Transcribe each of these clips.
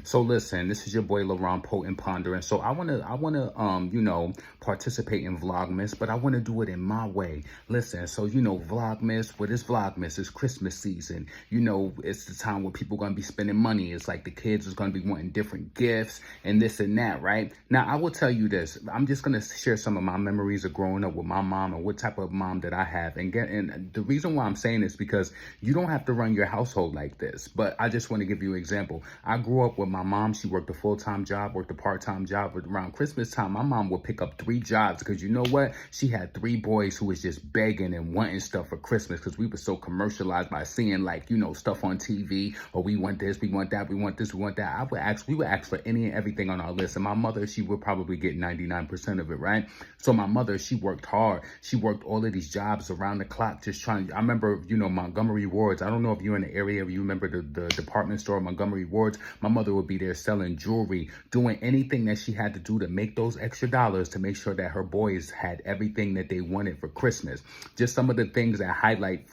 So listen, this is your boy LaRon Potent Ponder, and so I wanna participate in Vlogmas, but I wanna do it in my way. Listen, so Vlogmas, what is Vlogmas? It's Christmas season. It's the time where people gonna be spending money. It's like the kids is gonna be wanting different gifts and this and that, right? Now I will tell you this. I'm just gonna share some of my memories of growing up with my mom and what type of mom that I have. And the reason why I'm saying this because you don't have to run your household like this. But I just want to give you an example. I grew up with my mom. She worked a full-time job, worked a part-time job. But around Christmas time, my mom would pick up 3 jobs because you know what? She had 3 boys who was just begging and wanting stuff for Christmas because we were so commercialized by seeing stuff on TV, or we want this, we want that, we want this, we want that. We would ask for any and everything on our list. And my mother, she would probably get 99% of it, right? So my mother, she worked hard. She worked all of these jobs around the clock, just trying. I remember, Montgomery Wards. I don't know if you're in the area, if you remember the department store, Montgomery Wards. My mother would be there selling jewelry, doing anything that she had to do to make those extra dollars to make sure that her boys had everything that they wanted for Christmas. Just some of the things that highlight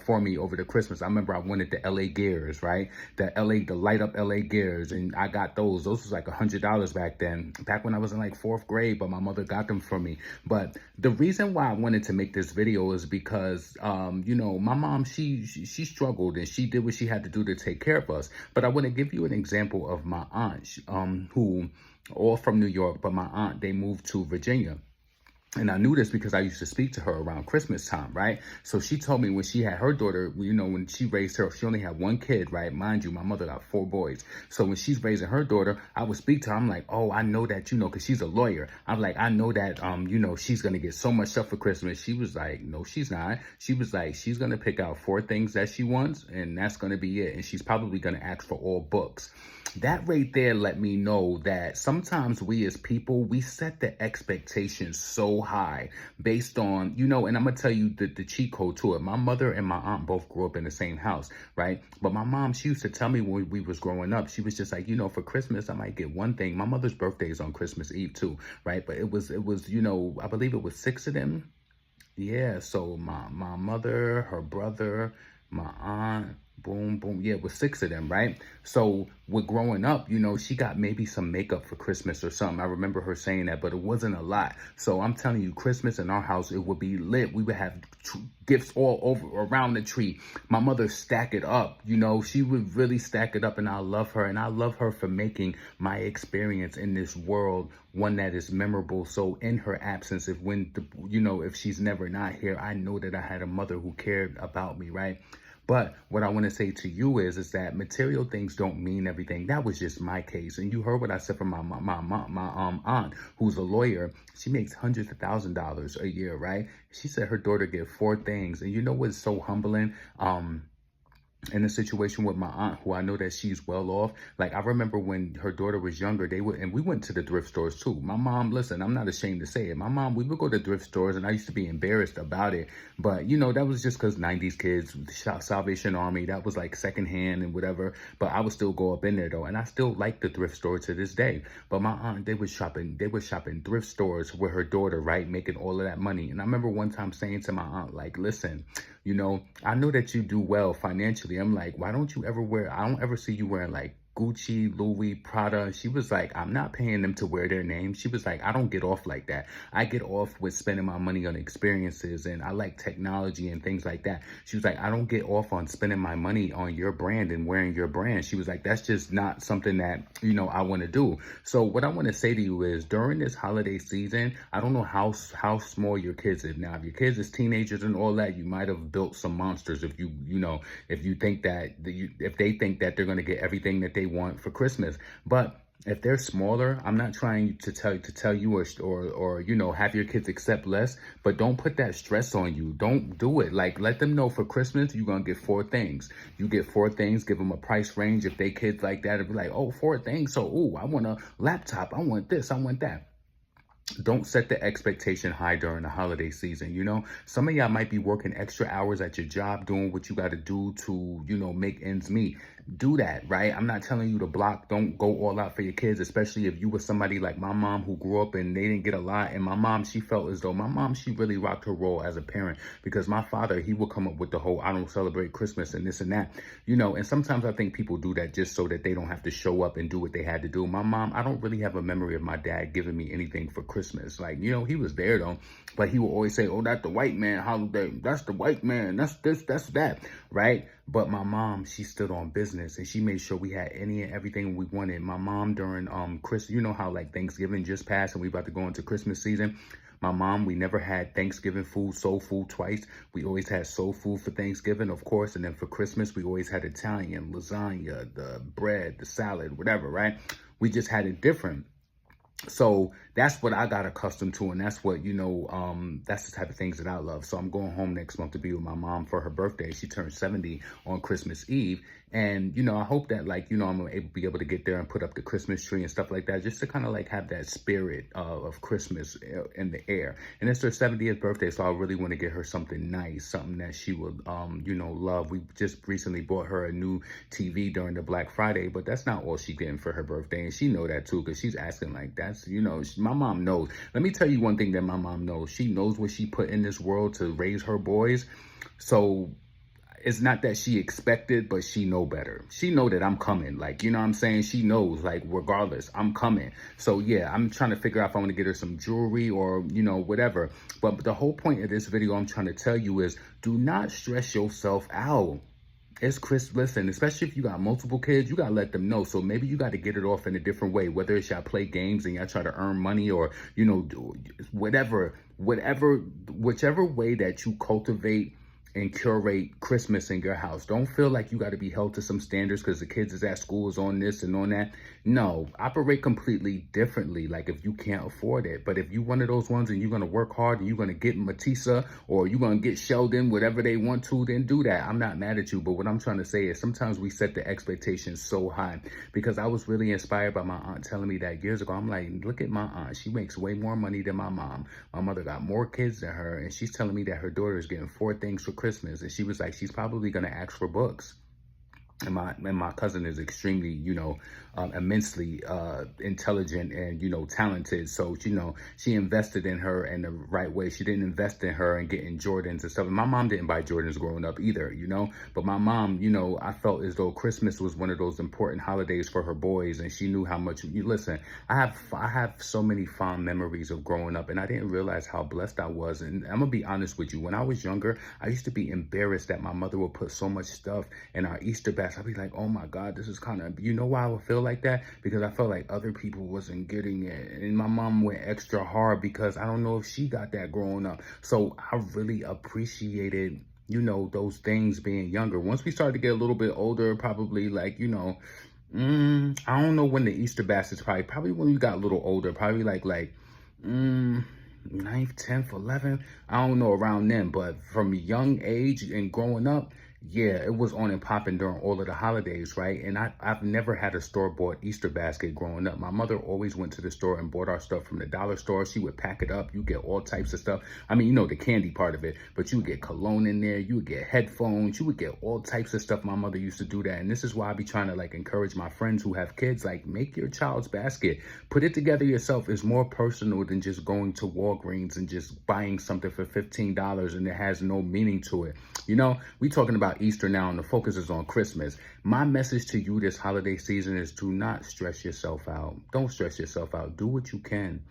for me over the Christmas. I remember I wanted the LA Gears, right? The light up LA Gears, and I got those. Those was like $100 back then, back when I was in like 4th grade, but my mother got them for me. But the reason why I wanted to make this video is because, my mom, she struggled and she did what she had to do to take care of us. But I want to give you an example of my aunt, who all from New York, but my aunt, they moved to Virginia. And I knew this because I used to speak to her around Christmas time, right? So she told me when she had her daughter, when she raised her, she only had 1 kid, right? Mind you, my mother got 4 boys. So when she's raising her daughter, I would speak to her. I'm like, oh, I know that, because she's a lawyer. I'm like, I know that, she's going to get so much stuff for Christmas. She was like, no, she's not. She was like, she's going to pick out 4 things that she wants, and that's going to be it. And she's probably going to ask for all books. That right there let me know that sometimes we as people, we set the expectations so high based on, and I'm going to tell you the cheat code to it. My mother and my aunt both grew up in the same house, right? But my mom, she used to tell me when we was growing up, she was just like, for Christmas, I might get one thing. My mother's birthday is on Christmas Eve too, right? But it was, I believe it was 6 of them. Yeah, so my mother, her brother, my aunt, boom, boom. Yeah, it was 6 of them, right? So with growing up, she got maybe some makeup for Christmas or something. I remember her saying that, but it wasn't a lot. So I'm telling you, Christmas in our house, it would be lit. We would have gifts all over around the tree. My mother stack it up, she would really stack it up, and I love her. And I love her for making my experience in this world one that is memorable. So in her absence, if she's never not here, I know that I had a mother who cared about me, right? But what I want to say to you is that material things don't mean everything. That was just my case. And you heard what I said from my aunt, who's a lawyer. She makes hundreds of $1,000s a year, right? She said her daughter get 4 things. And you know what's so humbling? In a situation with my aunt, who I know that she's well off. Like, I remember when her daughter was younger, and we went to the thrift stores too. My mom, listen, I'm not ashamed to say it. My mom, we would go to thrift stores, and I used to be embarrassed about it. But, that was just because 90s kids, Salvation Army, that was like secondhand and whatever. But I would still go up in there though. And I still like the thrift store to this day. But my aunt, they were shopping thrift stores with her daughter, right? Making all of that money. And I remember one time saying to my aunt, like, listen, I know that you do well financially. I'm like, why don't you ever I don't ever see you wearing like Gucci, Louis, Prada. She was like, I'm not paying them to wear their name. She was like, I don't get off like that. I get off with spending my money on experiences, and I like technology and things like that. She was like, I don't get off on spending my money on your brand and wearing your brand. She was like, that's just not something that, I want to do. So what I want to say to you is, during this holiday season, I don't know how small your kids is. Now, if your kids is teenagers and all that, you might have built some monsters if if you think that, if they think that they're going to get everything that they want for Christmas. But if they're smaller, I'm not trying to tell you or have your kids accept less, but don't put that stress on you. Don't do it. Like, let them know for Christmas you're gonna get 4 things. You get 4 things. Give them a price range. If they kids like that, it'd be like, oh, 4 things. So, oh, I want a laptop. I want this. I want that. Don't set the expectation high during the holiday season. Some of y'all might be working extra hours at your job, doing what you got to do to, make ends meet. do that, right? I'm not telling you to block, don't go all out for your kids, especially if you were somebody like my mom who grew up and they didn't get a lot. And my mom, she felt as though she really rocked her role as a parent, because my father, he would come up with the whole, I don't celebrate Christmas and this and that, and sometimes I think people do that just so that they don't have to show up and do what they had to do. My mom, I don't really have a memory of my dad giving me anything for Christmas. Like, he was there though, but he would always say, oh, that's the white man holiday. That's the white man. That's this, that's that, right? But my mom, she stood on business and she made sure we had any and everything we wanted. My mom during Christmas, you know how like Thanksgiving just passed and we about to go into Christmas season. My mom, we never had Thanksgiving food, soul food twice. We always had soul food for Thanksgiving, of course. And then for Christmas, we always had Italian, lasagna, the bread, the salad, whatever, right? We just had it different. So that's what I got accustomed to, and that's what, that's the type of things that I love. So I'm going home next month to be with my mom for her birthday. She turned 70 on Christmas Eve. And, I hope that, like, I'm going to be able to get there and put up the Christmas tree and stuff like that, just to kind of, like, have that spirit of Christmas in the air. And it's her 70th birthday, so I really want to get her something nice, something that she would, love. We just recently bought her a new TV during the Black Friday, but that's not all she's getting for her birthday. And she know that, too, because she's asking, like, that's, my mom knows. Let me tell you one thing that my mom knows. She knows what she put in this world to raise her boys. So it's not that she expected, but she know better. She know that I'm coming. Like, you know what I'm saying? She knows, like, regardless, I'm coming. So, yeah, I'm trying to figure out if I want to get her some jewelry or, whatever. But the whole point of this video I'm trying to tell you is do not stress yourself out. It's Chris, listen, especially if you got multiple kids, you got to let them know. So maybe you got to get it off in a different way, whether it's y'all play games and y'all try to earn money or, do whichever way that you cultivate and curate Christmas in your house. Don't feel like you got to be held to some standards because the kids is at school is on this and on that. No, operate completely differently. Like if you can't afford it, but if you one of those ones and you're going to work hard and you're going to get Matisse or you're going to get Sheldon, whatever they want to, then do that. I'm not mad at you. But what I'm trying to say is sometimes we set the expectations so high, because I was really inspired by my aunt telling me that years ago. I'm like, look at my aunt. She makes way more money than my mom. My mother got more kids than her. And she's telling me that her daughter is getting 4 things for Christmas, and she was like, she's probably going to ask for books. And my cousin is extremely, immensely intelligent and, talented. So, she invested in her in the right way. She didn't invest in her and getting Jordans and stuff. And my mom didn't buy Jordans growing up either, But my mom, I felt as though Christmas was one of those important holidays for her boys. And she knew how much, listen, I have so many fond memories of growing up. And I didn't realize how blessed I was. And I'm going to be honest with you. When I was younger, I used to be embarrassed that my mother would put so much stuff in our Easter basket. I'd be like, oh my God, this is kind of, why I would feel like that? Because I felt like other people wasn't getting it. And my mom went extra hard because I don't know if she got that growing up. So I really appreciated, those things being younger. Once we started to get a little bit older, probably like, I don't know when the Easter basket's probably when we got a little older, probably like 9th, 10th, 11th. I don't know around then, but from a young age and growing up, yeah, it was on and popping during all of the holidays, right? And I've never had a store-bought Easter basket growing up. My mother always went to the store and bought our stuff from the dollar store. She would pack it up. You get all types of stuff. I mean, the candy part of it, but you would get cologne in there. You would get headphones. You would get all types of stuff. My mother used to do that. And this is why I be trying to, like, encourage my friends who have kids, like, make your child's basket. Put it together yourself. It's more personal than just going to Walgreens and just buying something for $15 and it has no meaning to it. We talking about Easter now and the focus is on Christmas. My message to you this holiday season is do not stress yourself out. Don't stress yourself out. Do what you can,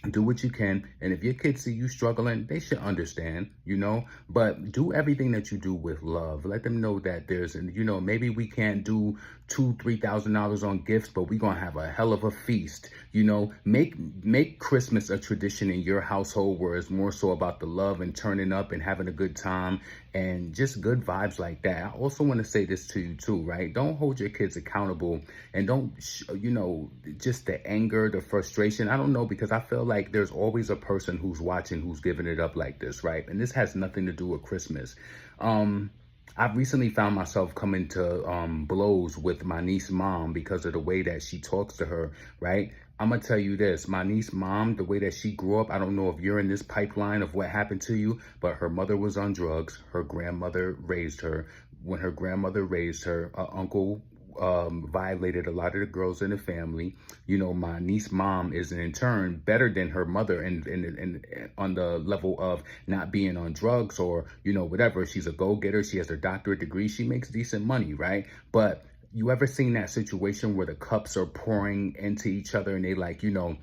Do what you can. And if your kids see you struggling, they should understand, but do everything that you do with love. Let them know that there's, maybe we can't do $2,000-$3,000 on gifts, but we're going to have a hell of a feast. Make Christmas a tradition in your household where it's more so about the love and turning up and having a good time and just good vibes like that. I also want to say this to you too, right? Don't hold your kids accountable and don't, just the anger, the frustration. I don't know, because I feel like there's always a person who's watching who's giving it up like this, right? And this has nothing to do with Christmas. I've recently found myself coming to blows with my niece's mom because of the way that she talks to her, right? I'm going to tell you this, my niece's mom, the way that she grew up, I don't know if you're in this pipeline of what happened to you, but her mother was on drugs. Her grandmother raised her. when her grandmother raised her, uncle violated a lot of the girls in the family. You know, my niece mom is in turn better than her mother and on the level of not being on drugs or, you know, whatever. She's a go-getter. She has her doctorate degree. She makes decent money, right? But you ever seen that situation where the cups are pouring into each other and they like, you know,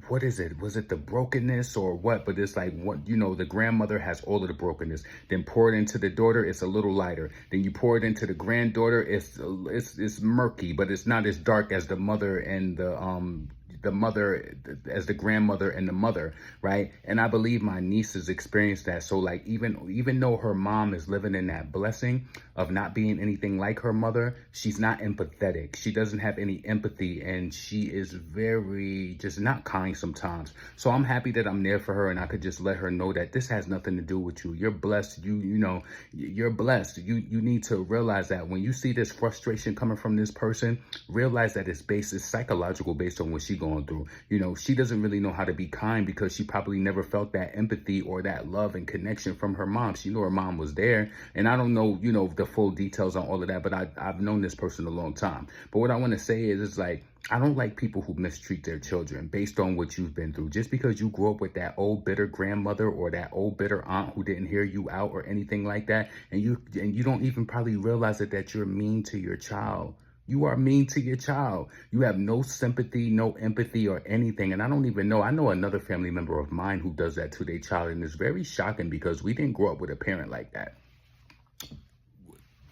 what is it? Was it the brokenness or what? But it's like, what, you know, the grandmother has all of the brokenness. Then pour it into the daughter, it's a little lighter. Then you pour it into the granddaughter, it's murky, but it's not as dark as the mother and the mother, as the grandmother and the mother, right? And I believe my niece has experienced that. So like, even though her mom is living in that blessing of not being anything like her mother, she's not empathetic. She doesn't have any empathy, and she is very just not kind sometimes. So I'm happy that I'm there for her, and I could just let her know that this has nothing to do with you. You're blessed. You know, you're blessed. You need to realize that when you see this frustration coming from this person, realize that it's psychological based on what she's going through. You know, she doesn't really know how to be kind because she probably never felt that empathy or that love and connection from her mom. She knew her mom was there, and I don't know, you know, the full details on all of that, but I've known this person a long time. But what I want to say is, it's like, I don't like people who mistreat their children based on what you've been through. Just because you grew up with that old bitter grandmother or that old bitter aunt who didn't hear you out or anything like that, and you don't even probably realize that you're mean to your child. You are mean to your child. You have no sympathy, no empathy or anything. And I don't even know. I know another family member of mine who does that to their child. And it's very shocking because we didn't grow up with a parent like that.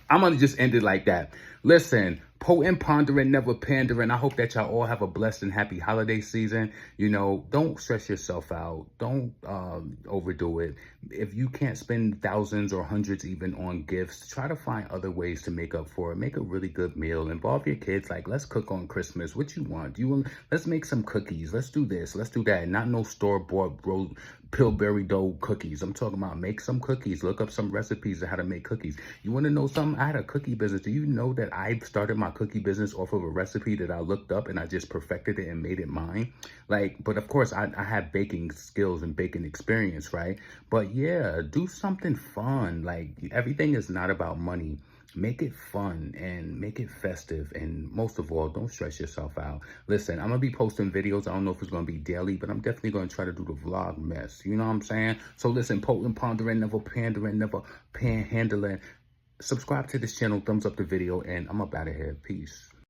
I'm going to just end it like that. Listen, potent, pondering, never pandering. I hope that y'all all have a blessed and happy holiday season. You know, don't stress yourself out. Don't overdo it. If you can't spend thousands or hundreds even on gifts, try to find other ways to make up for it. Make a really good meal. Involve your kids. Like, let's cook on Christmas. What you want? Let's make some cookies. Let's do this. Let's do that. Not no store-bought Pillsbury dough cookies. I'm talking about make some cookies. Look up some recipes of how to make cookies. You want to know something? I had a cookie business. Do you know that I started my cookie business off of a recipe that I looked up and I just perfected it and made it mine? Like, but of course I have baking skills and baking experience, right? But yeah, do something fun. Like, everything is not about money. Make it fun and make it festive. And most of all, don't stress yourself out. Listen, I'm going to be posting videos. I don't know if it's going to be daily, but I'm definitely going to try to do the vlogmas. You know what I'm saying? So listen, potent, pondering, never pandering, never panhandling. Subscribe to this channel, thumbs up the video, and I'm up out of here. Peace.